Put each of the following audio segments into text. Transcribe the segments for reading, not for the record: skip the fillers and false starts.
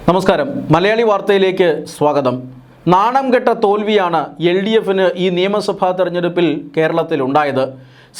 നമസ്കാരം. മലയാളി വാർത്തയിലേക്ക് സ്വാഗതം. നാണം കെട്ട തോൽവിയാണ് LDFന് ഈ നിയമസഭാ തെരഞ്ഞെടുപ്പിൽ കേരളത്തിൽ ഉണ്ടായത്.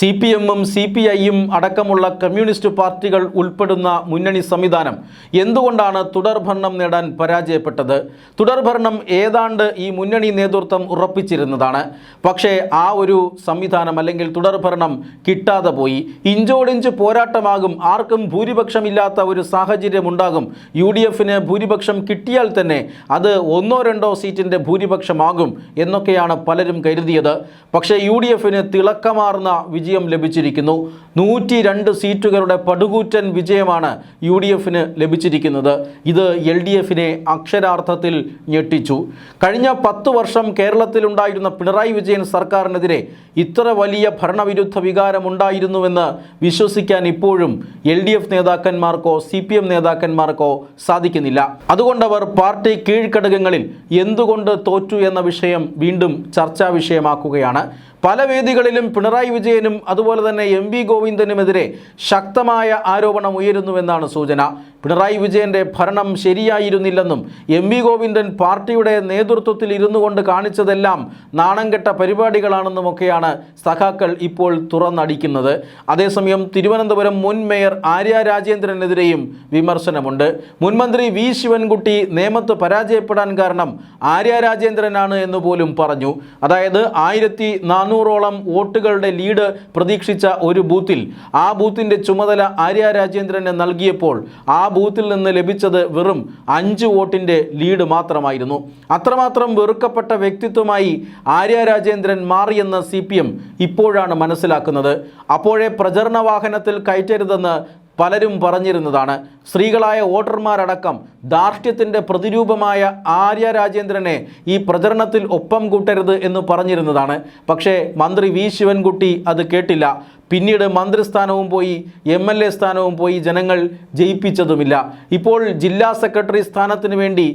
CPMും CPIയും അടക്കമുള്ള കമ്മ്യൂണിസ്റ്റ് പാർട്ടികൾ ഉൾപ്പെടുന്ന മുന്നണി സംവിധാനം എന്തുകൊണ്ടാണ് തുടർഭരണം നേടാൻ പരാജയപ്പെട്ടത്? തുടർഭരണം ഏതാണ്ട് ഈ മുന്നണി നേതൃത്വം ഉറപ്പിച്ചിരുന്നതാണ്. പക്ഷേ ആ ഒരു സംവിധാനം അല്ലെങ്കിൽ തുടർഭരണം കിട്ടാതെ പോയി. ഇഞ്ചോടിഞ്ച് പോരാട്ടമാകും. ആർക്കും ഭൂരിപക്ഷമില്ലാത്ത ഒരു സാഹചര്യം ഉണ്ടാകും. UDFന് ഭൂരിപക്ഷം കിട്ടിയാൽ തന്നെ അത് 1-2 സീറ്റിൻ്റെ ഭൂരിപക്ഷമാകും എന്നൊക്കെയാണ് പലരും കരുതിയത്. പക്ഷേ UDFന് തിളക്കമാർന്ന വിജയം ലഭിച്ചിരിക്കുന്നു. 102 സീറ്റുകളുടെ പടുകൂറ്റൻ വിജയമാണ് UDFന് ലഭിച്ചിരിക്കുന്നത്. ഇത് LDFനെ അക്ഷരാർത്ഥത്തിൽ ഞെട്ടിച്ചു. കഴിഞ്ഞ 10 വർഷം കേരളത്തിലുണ്ടായിരുന്ന പിണറായി വിജയൻ സർക്കാരിനെതിരെ ഇത്ര വലിയ ഭരണവിരുദ്ധ വികാരമുണ്ടായിരുന്നുവെന്ന് വിശ്വസിക്കാൻ ഇപ്പോഴും LDF നേതാക്കന്മാർക്കോ CPM നേതാക്കന്മാർക്കോ സാധിക്കുന്നില്ല. അതുകൊണ്ടവർ പാർട്ടി കീഴ്ഘടകങ്ങളിൽ എന്തുകൊണ്ട് തോറ്റു എന്ന വിഷയം വീണ്ടും ചർച്ചാ വിഷയമാക്കുകയാണ്. പല വേദികളിലും പിണറായി വിജയനും അതുപോലെ തന്നെ MV ഗോവിന്ദനുമെതിരെ ശക്തമായ ആരോപണം ഉയരുന്നുവെന്നാണ് സൂചന. പിണറായി വിജയൻ്റെ ഭരണം ശരിയായിരുന്നില്ലെന്നും MV ഗോവിന്ദൻ പാർട്ടിയുടെ നേതൃത്വത്തിൽ ഇരുന്നു കൊണ്ട് കാണിച്ചതെല്ലാം നാണം കെട്ട പരിപാടികളാണെന്നുമൊക്കെയാണ് സഖാക്കൾ ഇപ്പോൾ തുറന്നടിക്കുന്നത്. അതേസമയം തിരുവനന്തപുരം മുൻ മേയർ ആര്യ രാജേന്ദ്രനെതിരെയും വിമർശനമുണ്ട്. മുൻമന്ത്രി V ശിവൻകുട്ടി നേമത്ത് പരാജയപ്പെടാൻ കാരണം ആര്യ രാജേന്ദ്രനാണ് എന്ന് പോലും പറഞ്ഞു. അതായത് 1400ഓളം വോട്ടുകളുടെ ലീഡ് പ്രതീക്ഷിച്ച ഒരു ബൂത്തിൽ ആ ബൂത്തിൻ്റെ ചുമതല ആര്യ രാജേന്ദ്രന് നൽകിയപ്പോൾ ആ ബൂത്തിൽ നിന്ന് ലഭിച്ചത് വെറും 5 വോട്ടിൻ്റെ ലീഡ് മാത്രമായിരുന്നു. അത്രമാത്രം വെറുക്കപ്പെട്ട വ്യക്തിത്വമായി ആര്യ രാജേന്ദ്രൻ മാറിയെന്ന് CPM ഇപ്പോഴാണ് മനസ്സിലാക്കുന്നത്. അപ്പോഴേ പ്രചരണ വാഹനത്തിൽ കയറ്റരുതെന്ന് പലരും പറഞ്ഞിരുന്നതാണ്. സ്ത്രീകളായ വോട്ടർമാരടക്കം ധാർഷ്ട്യത്തിൻ്റെ പ്രതിരൂപമായ ആര്യ രാജേന്ദ്രനെ ഈ പ്രചരണത്തിൽ ഒപ്പം കൂട്ടരുത് എന്ന് പറഞ്ഞിരുന്നതാണ്. പക്ഷേ മന്ത്രി V ശിവൻകുട്ടി അത് കേട്ടില്ല. പിന്നീട് മന്ത്രിസ്ഥാനവും പോയി, MLA സ്ഥാനവും പോയി, ജനങ്ങൾ ജയിപ്പിച്ചതുമില്ല. ഇപ്പോൾ ജില്ലാ സെക്രട്ടറി സ്ഥാനത്തിന് വേണ്ടി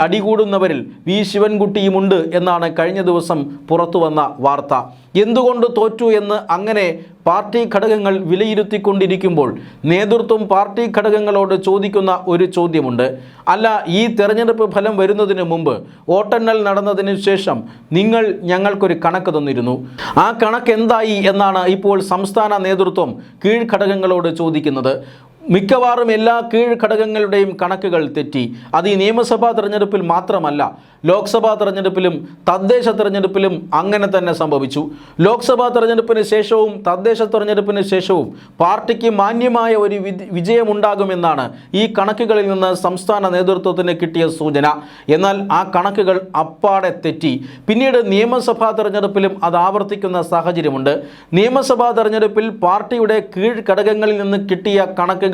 അടികൂടുന്നവരിൽ V ശിവൻകുട്ടിയുമുണ്ട് എന്നാണ് കഴിഞ്ഞ ദിവസം പുറത്തു വന്ന വാർത്ത. എന്തുകൊണ്ട് തോറ്റു എന്ന് അങ്ങനെ പാർട്ടി ഘടകങ്ങൾ വിലയിരുത്തിക്കൊണ്ടിരിക്കുമ്പോൾ നേതൃത്വം പാർട്ടി ഘടകങ്ങളോട് ചോദിക്കുന്ന ഒരു ചോദ്യമുണ്ട്. അല്ല, ഈ തെരഞ്ഞെടുപ്പ് ഫലം വരുന്നതിന് മുമ്പ്, വോട്ടെണ്ണൽ നടന്നതിന് ശേഷം നിങ്ങൾ ഞങ്ങൾക്കൊരു കണക്ക് തന്നിരുന്നു. ആ കണക്ക് എന്തായി എന്നാണ് ഇപ്പോൾ സംസ്ഥാന നേതൃത്വം കീഴ്ഘടകങ്ങളോട് ചോദിക്കുന്നത്. മിക്കവാറും എല്ലാ കീഴ്ഘടകങ്ങളുടെയും കണക്കുകൾ തെറ്റി. അത് ഈ നിയമസഭാ തെരഞ്ഞെടുപ്പിൽ മാത്രമല്ല, ലോക്സഭാ തെരഞ്ഞെടുപ്പിലും തദ്ദേശ തെരഞ്ഞെടുപ്പിലും അങ്ങനെ തന്നെ സംഭവിച്ചു. ലോക്സഭാ തെരഞ്ഞെടുപ്പിന് ശേഷവും തദ്ദേശ തെരഞ്ഞെടുപ്പിന് ശേഷവും പാർട്ടിക്ക് മാന്യമായ ഒരു വിജയമുണ്ടാകുമെന്നാണ് ഈ കണക്കുകളിൽ നിന്ന് സംസ്ഥാന നേതൃത്വത്തിന് കിട്ടിയ സൂചന. എന്നാൽ ആ കണക്കുകൾ അപ്പാടെ തെറ്റി. പിന്നീട് നിയമസഭാ തെരഞ്ഞെടുപ്പിലും അത് ആവർത്തിക്കുന്ന സാഹചര്യമുണ്ട്. നിയമസഭാ തെരഞ്ഞെടുപ്പിൽ പാർട്ടിയുടെ കീഴ്ഘടകങ്ങളിൽ നിന്ന് കിട്ടിയ കണക്കുകൾ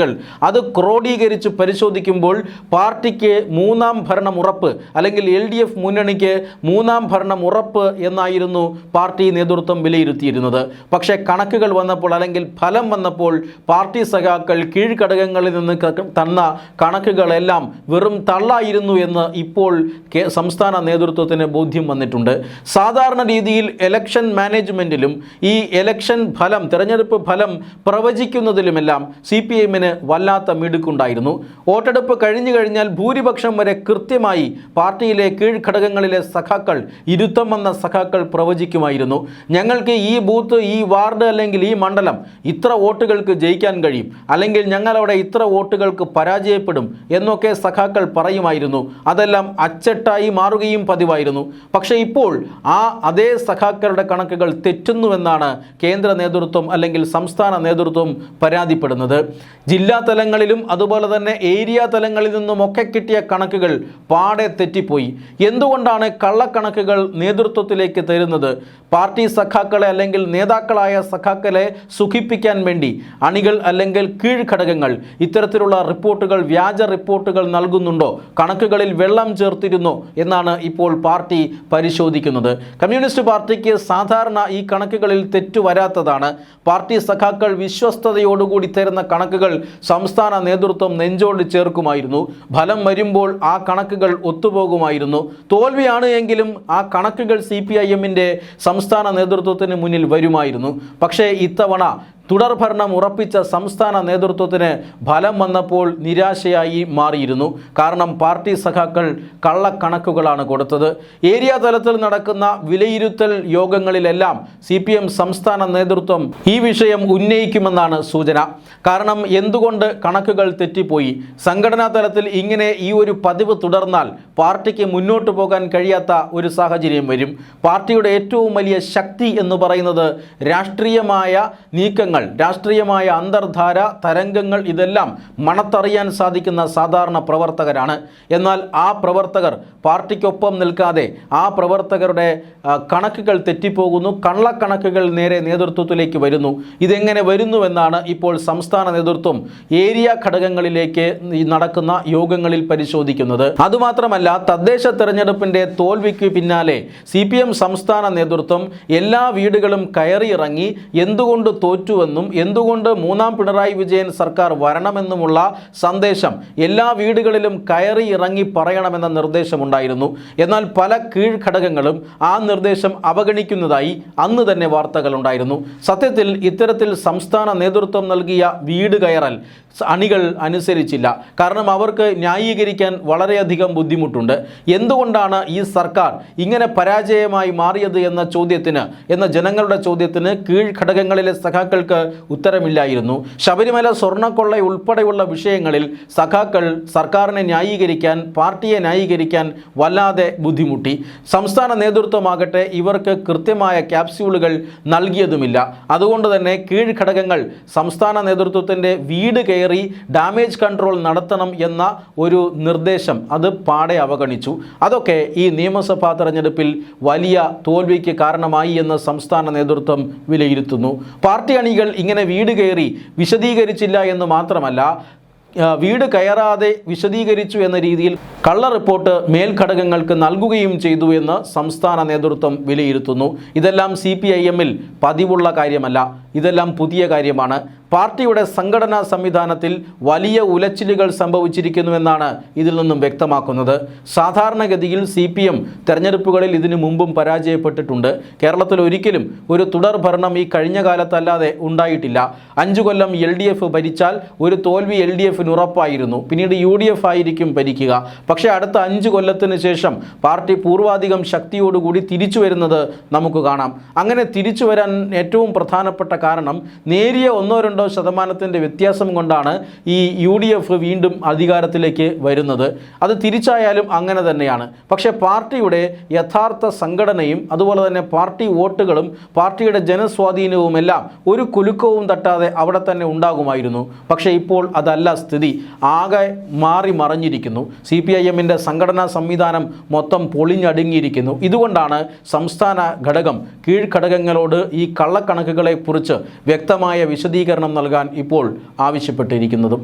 അത് ക്രോഡീകരിച്ച് പരിശോധിക്കുമ്പോൾ പാർട്ടിക്ക് 3ാം ഭരണം ഉറപ്പ്, അല്ലെങ്കിൽ LDF മുന്നണിക്ക് 3ാം ഭരണം ഉറപ്പ് എന്നായിരുന്നു പാർട്ടി നേതൃത്വം വിലയിരുത്തിയിരുന്നത്. പക്ഷേ കണക്കുകൾ വന്നപ്പോൾ, അല്ലെങ്കിൽ ഫലം വന്നപ്പോൾ, പാർട്ടി സഖാക്കൾ കീഴ്ഘടകങ്ങളിൽ നിന്ന് തന്ന കണക്കുകളെല്ലാം വെറും തള്ളായിരുന്നു എന്ന് ഇപ്പോൾ സംസ്ഥാന നേതൃത്വത്തിന് ബോധ്യം വന്നിട്ടുണ്ട്. സാധാരണ രീതിയിൽ ഇലക്ഷൻ മാനേജ്മെൻറ്റിലും ഈ ഇലക്ഷൻ ഫലം, തെരഞ്ഞെടുപ്പ് ഫലം പ്രവചിക്കുന്നതിലുമെല്ലാം CPMന് വല്ലാത്ത മിടുക്കുണ്ടായിരുന്നു. വോട്ടെടുപ്പ് കഴിഞ്ഞു കഴിഞ്ഞാൽ ഭൂരിപക്ഷം വരെ കൃത്യമായി പാർട്ടിയിലെ കീഴ്ഘടകങ്ങളിലെ സഖാക്കൾ, ഇരുത്തം വന്ന സഖാക്കൾ പ്രവചിക്കുമായിരുന്നു. ഞങ്ങൾക്ക് ഈ ബൂത്ത്, ഈ വാർഡ് അല്ലെങ്കിൽ ഈ മണ്ഡലം ഇത്ര വോട്ടുകൾക്ക് ജയിക്കാൻ കഴിയും, അല്ലെങ്കിൽ ഞങ്ങളവിടെ ഇത്ര വോട്ടുകൾക്ക് പരാജയപ്പെടും എന്നൊക്കെ സഖാക്കൾ പറയുമായിരുന്നു. അതെല്ലാം അച്ചട്ടായി മാറുകയും പതിവായിരുന്നു. പക്ഷേ ഇപ്പോൾ അതേ സഖാക്കളുടെ കണക്കുകൾ തെറ്റുന്നുവെന്നാണ് കേന്ദ്ര നേതൃത്വം അല്ലെങ്കിൽ സംസ്ഥാന നേതൃത്വം പരാതിപ്പെടുന്നത്. ജില്ലാ തലങ്ങളിലും അതുപോലെ തന്നെ ഏരിയ തലങ്ങളിൽ നിന്നുമൊക്കെ കിട്ടിയ കണക്കുകൾ പാടെ തെറ്റിപ്പോയി. എന്തുകൊണ്ടാണ് കള്ളക്കണക്കുകൾ നേതൃത്വത്തിലേക്ക് തരുന്നത്? പാർട്ടി സഖാക്കളെ അല്ലെങ്കിൽ നേതാക്കളായ സഖാക്കളെ സുഖിപ്പിക്കാൻ വേണ്ടി അണികൾ അല്ലെങ്കിൽ കീഴ്ഘടകങ്ങൾ ഇത്തരത്തിലുള്ള റിപ്പോർട്ടുകൾ, വ്യാജ റിപ്പോർട്ടുകൾ നൽകുന്നുണ്ടോ? കണക്കുകളിൽ വെള്ളം ചേർത്തിരുന്നോ എന്നാണ് ഇപ്പോൾ പാർട്ടി പരിശോധിക്കുന്നത്. കമ്മ്യൂണിസ്റ്റ് പാർട്ടിക്ക് സാധാരണ ഈ കണക്കുകളിൽ തെറ്റു വരാത്തതാണ്. പാർട്ടി സഖാക്കൾ വിശ്വസ്തയോടുകൂടി തരുന്ന കണക്കുകൾ സംസ്ഥാന നേതൃത്വം നെഞ്ചോട് ചേർക്കുമായിരുന്നു. ഫലം വരുമ്പോൾ ആ കണക്കുകൾ ഒത്തുപോകുമായിരുന്നു. തോൽവിയാണ് എങ്കിലും ആ കണക്കുകൾ CPIMൻ്റെ സംസ്ഥാന നേതൃത്വത്തിന് മുന്നിൽ വരുമായിരുന്നു. പക്ഷേ ഇത്തവണ തുടർഭരണം ഉറപ്പിച്ച സംസ്ഥാന നേതൃത്വത്തിന് ഫലം വന്നപ്പോൾ നിരാശയായി മാറിയിരുന്നു. കാരണം പാർട്ടി സഖാക്കൾ കള്ളക്കണക്കുകളാണ് കൊടുത്തത്. ഏരിയ തലത്തിൽ നടക്കുന്ന വിലയിരുത്തൽ യോഗങ്ങളിലെല്ലാം CPM സംസ്ഥാന നേതൃത്വം ഈ വിഷയം ഉന്നയിക്കുമെന്നാണ് സൂചന. കാരണം എന്തുകൊണ്ട് കണക്കുകൾ തെറ്റിപ്പോയി? സംഘടനാ തലത്തിൽ ഇങ്ങനെ ഈ ഒരു പതിവ് തുടർന്നാൽ പാർട്ടിക്ക് മുന്നോട്ട് പോകാൻ കഴിയാത്ത ഒരു സാഹചര്യം വരും. പാർട്ടിയുടെ ഏറ്റവും വലിയ ശക്തി എന്ന് പറയുന്നത് രാഷ്ട്രീയമായ നീക്കങ്ങൾ, രാഷ്ട്രീയമായ അന്തർധാര തരംഗങ്ങൾ, ഇതെല്ലാം മണത്തറിയാൻ സാധിക്കുന്ന സാധാരണ പ്രവർത്തകരാണ്. എന്നാൽ ആ പ്രവർത്തകർ പാർട്ടിക്കൊപ്പം നിൽക്കാതെ ആ പ്രവർത്തകരുടെ കണക്കുകൾ തെറ്റിപ്പോകുന്നു. കള്ളക്കണക്കുകൾ നേരെ നേതൃത്വത്തിലേക്ക് വരുന്നു. ഇതെങ്ങനെ വരുന്നുവെന്നാണ് ഇപ്പോൾ സംസ്ഥാന നേതൃത്വം ഏരിയ ഘടകങ്ങളിലേക്ക് നടക്കുന്ന യോഗങ്ങളിൽ പരിശോധിക്കുന്നത്. അതുമാത്രമല്ല, തദ്ദേശ തെരഞ്ഞെടുപ്പിൻ്റെ തോൽവിക്ക് പിന്നാലെ CPM സംസ്ഥാന നേതൃത്വം എല്ലാ വീടുകളും കയറിയിറങ്ങി എന്തുകൊണ്ട് തോറ്റുവെന്നും എന്തുകൊണ്ട് മൂന്നാം പിണറായി വിജയൻ സർക്കാർ വരണമെന്നുമുള്ള സന്ദേശം എല്ലാ വീടുകളിലും കയറി ഇറങ്ങി പറയണമെന്ന നിർദ്ദേശമുണ്ടായിരുന്നു. എന്നാൽ പല കീഴ്ഘടകങ്ങളും ആ നിർദ്ദേശം അവഗണിക്കുന്നതായി അന്ന് തന്നെ വാർത്തകളുണ്ടായിരുന്നു. സത്യത്തിൽ ഇത്തരത്തിൽ സംസ്ഥാന നേതൃത്വം നൽകിയ വീട് കയറൽ അണികൾ അനുസരിച്ചില്ല. കാരണം അവർക്ക് ന്യായീകരിക്കാൻ വളരെയധികം ബുദ്ധിമുട്ടുണ്ട്. എന്തുകൊണ്ടാണ് ഈ സർക്കാർ ഇങ്ങനെ പരാജയമായി മാറിയത് എന്ന ജനങ്ങളുടെ ചോദ്യത്തിന് കീഴ്ഘടകങ്ങളിലെ സഖാക്കൾക്ക് ഉത്തരമില്ലായിരുന്നു. ശബരിമല സ്വർണ്ണക്കൊള്ള ഉൾപ്പെടെയുള്ള വിഷയങ്ങളിൽ സഖാക്കൾ സർക്കാരിനെ ന്യായീകരിക്കാൻ, പാർട്ടിയെ ന്യായീകരിക്കാൻ വല്ലാതെ ബുദ്ധിമുട്ടി. സംസ്ഥാന നേതൃത്വമാകട്ടെ ഇവർക്ക് കൃത്യമായ ക്യാപ്സ്യൂളുകൾ നൽകിയതുമില്ല. അതുകൊണ്ട് തന്നെ കീഴ്ഘടകങ്ങൾ സംസ്ഥാന നേതൃത്വത്തിൻ്റെ വീട് കയറി ഡാമേജ് കൺട്രോൾ നടത്തണം എന്ന ഒരു നിർദ്ദേശം അത് പാടെ അവഗണിച്ചു. അതൊക്കെ ഈ നിയമസഭാ തെരഞ്ഞെടുപ്പിൽ വലിയ തോൽവിക്ക് കാരണമായി എന്ന് സംസ്ഥാന നേതൃത്വം വിലയിരുത്തുന്നു. പാർട്ടി അണികൾ ഇങ്ങനെ വീട് കയറി വിശദീകരിച്ചില്ല എന്ന് മാത്രമല്ല, വീട് കയറാതെ വിശദീകരിച്ചു എന്ന രീതിയിൽ കള്ള റിപ്പോർട്ട് മേൽഘടകങ്ങൾക്ക് നൽകുകയും ചെയ്തു എന്ന് സംസ്ഥാന നേതൃത്വം വിലയിരുത്തുന്നു. ഇതെല്ലാം CPIM-ൽ പതിവുള്ള കാര്യമല്ല, ഇതെല്ലാം പുതിയ കാര്യമാണ്. പാർട്ടിയുടെ സംഘടനാ സംവിധാനത്തിൽ വലിയ ഉലച്ചിലുകൾ സംഭവിച്ചിരിക്കുന്നുവെന്നാണ് ഇതിൽ നിന്നും വ്യക്തമാക്കുന്നത്. സാധാരണഗതിയിൽ CPM തെരഞ്ഞെടുപ്പുകളിൽ ഇതിനു മുമ്പും പരാജയപ്പെട്ടിട്ടുണ്ട്. കേരളത്തിൽ ഒരിക്കലും ഒരു തുടർ ഭരണം ഈ കഴിഞ്ഞ കാലത്തല്ലാതെ ഉണ്ടായിട്ടില്ല. 5 കൊല്ലം LDF ഭരിച്ചാൽ ഒരു തോൽവി LDFന് ഉറപ്പായിരുന്നു. പിന്നീട് UDF ആയിരിക്കും ഭരിക്കുക. പക്ഷേ അടുത്ത 5 കൊല്ലത്തിന് ശേഷം പാർട്ടി പൂർവാധികം ശക്തിയോടുകൂടി തിരിച്ചു വരുന്നത് നമുക്ക് കാണാം. അങ്ങനെ തിരിച്ചു വരാൻ ഏറ്റവും പ്രധാനപ്പെട്ട കാരണം നേരിയ 1-2% വ്യത്യാസം കൊണ്ടാണ് ഈ UDF വീണ്ടും അധികാരത്തിലേക്ക് വരുന്നത്. അത് തിരിച്ചായാലും അങ്ങനെ തന്നെയാണ്. പക്ഷേ പാർട്ടിയുടെ യഥാർത്ഥ സംഘടനയും അതുപോലെ തന്നെ പാർട്ടി വോട്ടുകളും പാർട്ടിയുടെ ജനസ്വാധീനവുമെല്ലാം ഒരു കുലുക്കവും തട്ടാതെ അവിടെ തന്നെ ഉണ്ടാകുമായിരുന്നു. പക്ഷേ ഇപ്പോൾ അതല്ല സ്ഥിതി. ആകെ മാറി മറിഞ്ഞിരിക്കുന്നു. CPIM-ൻ്റെ സംഘടനാ സംവിധാനം മൊത്തം പൊളിഞ്ഞടുങ്ങിയിരിക്കുന്നു. ഇതുകൊണ്ടാണ് സംസ്ഥാന ഘടകം കീഴ്ഘടകങ്ങളോട് ഈ കള്ളക്കണക്കുകളെക്കുറിച്ച് വ്യക്തമായ വിശദീകരണം നൽകാൻ ഇപ്പോൾ ആവശ്യപ്പെട്ടിരിക്കുന്നതും.